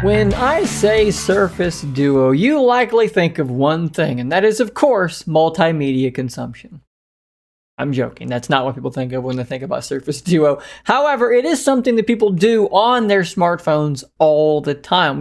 When I say Surface Duo, you likely think of one thing, and that is, of course, multimedia consumption. I'm joking. That's not what people think of when they think about Surface Duo. However, it is something that people do on their smartphones all the time.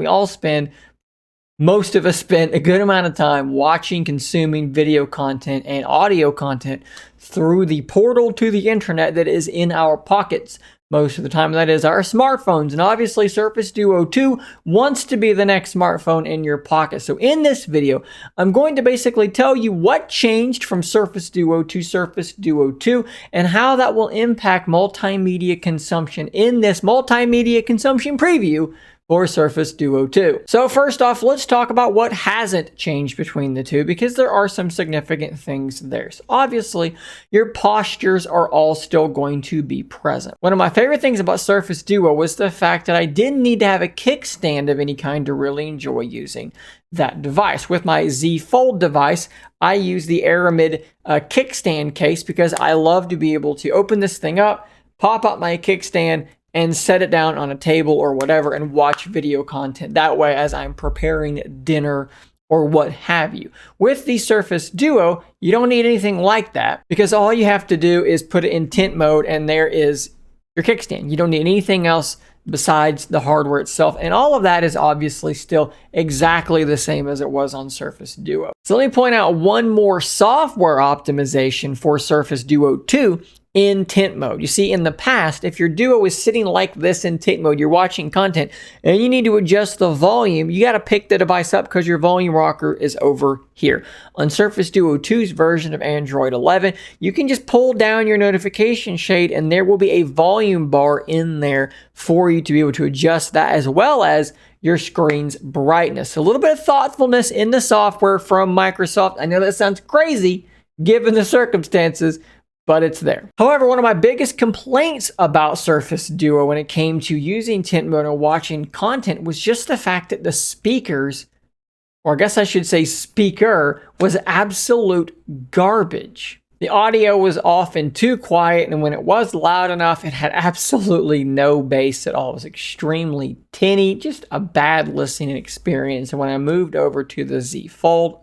Most of us spend a good amount of time watching, consuming video content and audio content through the portal to the internet that is in our pockets. Most of the time, that is our smartphones. And obviously, Surface Duo 2 wants to be the next smartphone in your pocket. So in this video, I'm going to basically tell you what changed from Surface Duo to Surface Duo 2 and how that will impact multimedia consumption in this multimedia consumption preview for Surface Duo 2. So first off, let's talk about what hasn't changed between the two, because there are some significant things there. So obviously, your postures are all still going to be present. One of my favorite things about Surface Duo was the fact that I didn't need to have a kickstand of any kind to really enjoy using that device. With my Z Fold device, I use the Aramid kickstand case because I love to be able to open this thing up, pop out my kickstand, and set it down on a table or whatever and watch video content that way as I'm preparing dinner or what have you. With the Surface Duo, you don't need anything like that because all you have to do is put it in tent mode and there is your kickstand. You don't need anything else besides the hardware itself. And all of that is obviously still exactly the same as it was on Surface Duo. So let me point out one more software optimization for Surface Duo 2 in tent mode. You see, in the past, if your Duo is sitting like this in tent mode, you're watching content and you need to adjust the volume, you got to pick the device up because your volume rocker is over here. On Surface Duo 2's version of Android 11, you can just pull down your notification shade and there will be a volume bar in there for you to be able to adjust that, as well as your screen's brightness. A little bit of thoughtfulness in the software from Microsoft. I know that sounds crazy given the circumstances, but it's there. However, one of my biggest complaints about Surface Duo when it came to using tent mode and watching content was just the fact that the speakers, or I guess I should say speaker, was absolute garbage. The audio was often too quiet, and when it was loud enough, it had absolutely no bass at all. It was extremely tinny, just a bad listening experience. And when I moved over to the Z Fold,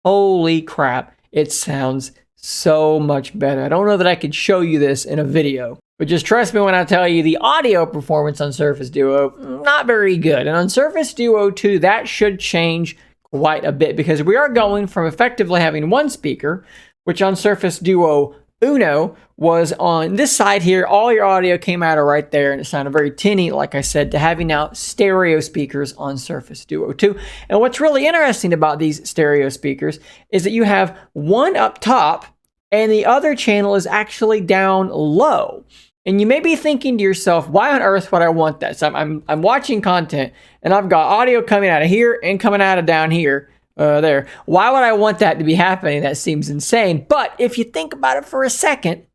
holy crap, it sounds so much better. I don't know that I could show you this in a video, but just trust me when I tell you the audio performance on Surface Duo, not very good. And on Surface Duo 2, that should change quite a bit because we are going from effectively having one speaker, which on Surface Duo Uno was on this side here. All your audio came out of right there and it sounded very tinny, like I said, to having now stereo speakers on Surface Duo 2. And what's really interesting about these stereo speakers is that you have one up top and the other channel is actually down low. And you may be thinking to yourself, why on earth would I want that? So I'm watching content and I've got audio coming out of here and coming out of down here. There. Why would I want that to be happening? That seems insane. But if you think about it for a second,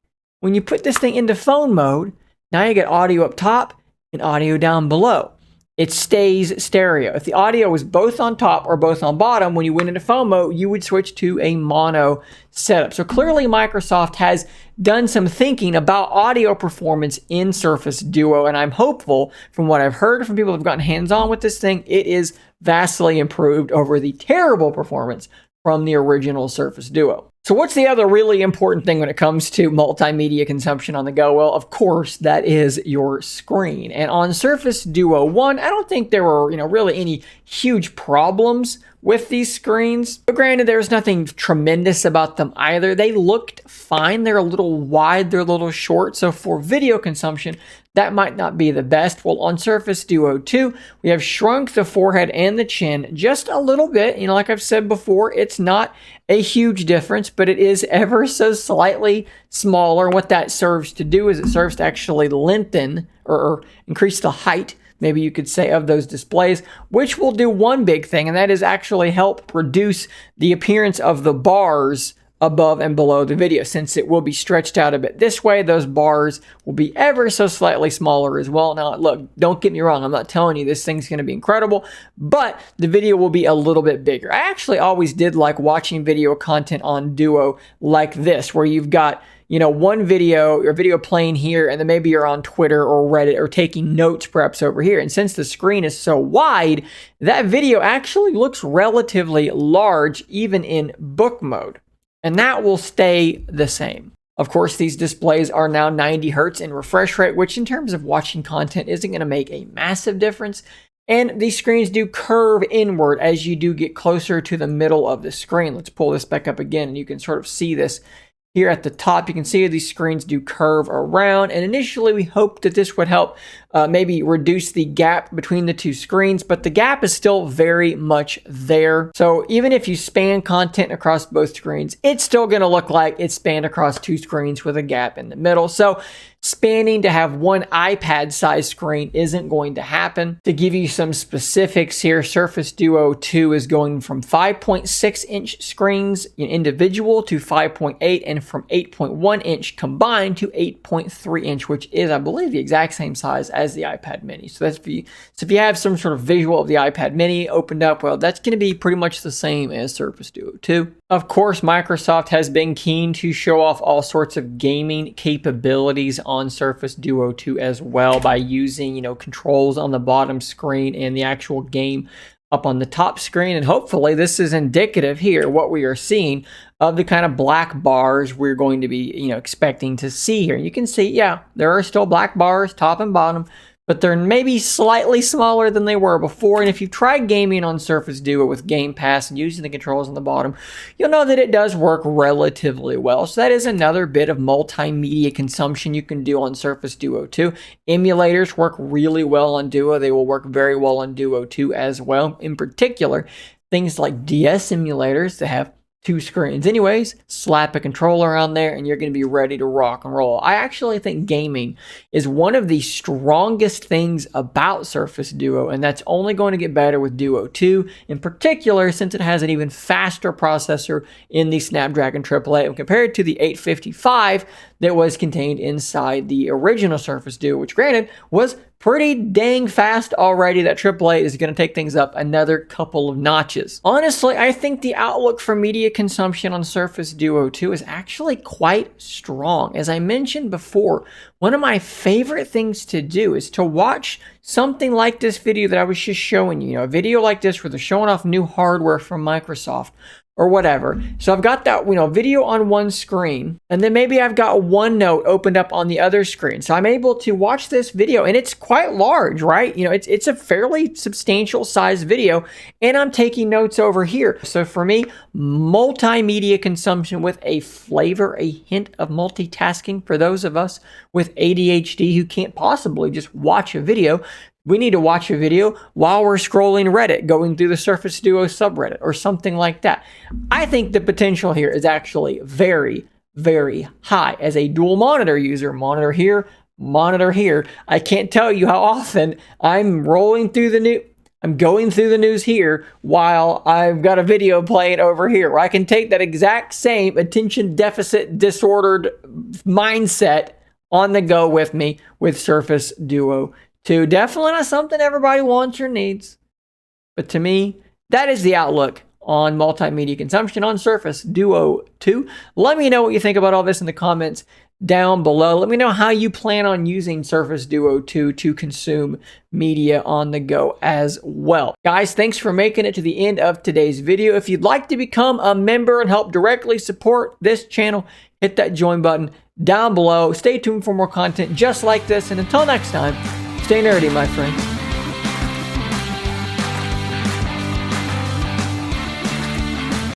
when you put this thing into phone mode, now you get audio up top and audio down below. It stays stereo. If the audio was both on top or both on bottom, when you went into phone mode, you would switch to a mono setup. So clearly Microsoft has done some thinking about audio performance in Surface Duo, and I'm hopeful from what I've heard from people who've gotten hands-on with this thing, it is vastly improved over the terrible performance from the original Surface Duo. So what's the other really important thing when it comes to multimedia consumption on the go? Well, of course, that is your screen. And on Surface Duo 1, I don't think there were, really any huge problems with these screens. But granted, there's nothing tremendous about them either. They looked fine. They're a little wide, they're a little short. So for video consumption, that might not be the best. Well, on Surface Duo 2, we have shrunk the forehead and the chin just a little bit. Like I've said before, it's not a huge difference, but it is ever so slightly smaller. What that serves to do is it serves to actually lengthen or increase the height, maybe you could say, of those displays, which will do one big thing, and that is actually help reduce the appearance of the bars above and below the video. Since it will be stretched out a bit this way, those bars will be ever so slightly smaller as well. Now, look, don't get me wrong. I'm not telling you this thing's going to be incredible, but the video will be a little bit bigger. I actually always did like watching video content on Duo like this, where you've got one video or video playing here, and then maybe you're on Twitter or Reddit or taking notes perhaps over here. And since the screen is so wide, that video actually looks relatively large even in book mode. And that will stay the same. Of course, these displays are now 90 hertz in refresh rate, which in terms of watching content isn't going to make a massive difference. And these screens do curve inward as you do get closer to the middle of the screen. Let's pull this back up again, and you can sort of see this here at the top. You can see these screens do curve around, and initially we hoped that this would help maybe reduce the gap between the two screens, but the gap is still very much there. So even if you span content across both screens, it's still going to look like it's spanned across two screens with a gap in the middle. So spanning to have one iPad size screen isn't going to happen. To give you some specifics here, Surface Duo 2 is going from 5.6 inch screens individual to 5.8, and from 8.1 inch combined to 8.3 inch, which is, I believe, the exact same size as the iPad mini. So that's if you have some sort of visual of the iPad mini opened up, well, that's going to be pretty much the same as Surface Duo 2. Of course, Microsoft has been keen to show off all sorts of gaming capabilities on Surface Duo 2 as well by using, controls on the bottom screen and the actual game up on the top screen. And hopefully this is indicative here, what we are seeing, of the kind of black bars we're going to be, expecting to see here. You can see, yeah, there are still black bars, top and bottom, but they're maybe slightly smaller than they were before. And if you've tried gaming on Surface Duo with Game Pass and using the controls on the bottom, you'll know that it does work relatively well. So that is another bit of multimedia consumption you can do on Surface Duo 2. Emulators work really well on Duo. They will work very well on Duo 2 as well. In particular, things like DS emulators that have two screens. Anyways, slap a controller on there and you're going to be ready to rock and roll. I actually think gaming is one of the strongest things about Surface Duo, and that's only going to get better with Duo 2, in particular since it has an even faster processor in the Snapdragon 888 compared to the 855 that was contained inside the original Surface Duo, which granted was pretty dang fast already. That AAA is going to take things up another couple of notches. Honestly, I think the outlook for media consumption on Surface Duo 2 is actually quite strong. As I mentioned before, one of my favorite things to do is to watch something like this video that I was just showing you, a video like this where they're showing off new hardware from Microsoft or whatever. So I've got that, video on one screen, and then maybe I've got OneNote opened up on the other screen. So I'm able to watch this video, and it's quite large, right? It's a fairly substantial size video, and I'm taking notes over here. So for me, multimedia consumption with a flavor, a hint of multitasking for those of us with ADHD who can't possibly just watch a video. We need to watch a video while we're scrolling Reddit, going through the Surface Duo subreddit or something like that. I think the potential here is actually very, very high. As a dual monitor user, monitor here, I can't tell you how often I'm rolling through the news. I'm going through the news here while I've got a video playing over here, where I can take that exact same attention deficit disordered mindset on the go with me with Surface Duo 2. Definitely not something everybody wants or needs. But to me, that is the outlook on multimedia consumption on Surface Duo 2. Let me know what you think about all this in the comments down below. Let me know how you plan on using Surface Duo 2 to consume media on the go as well. Guys, thanks for making it to the end of today's video. If you'd like to become a member and help directly support this channel, hit that join button down below. Stay tuned for more content just like this. And until next time, stay nerdy, my friend.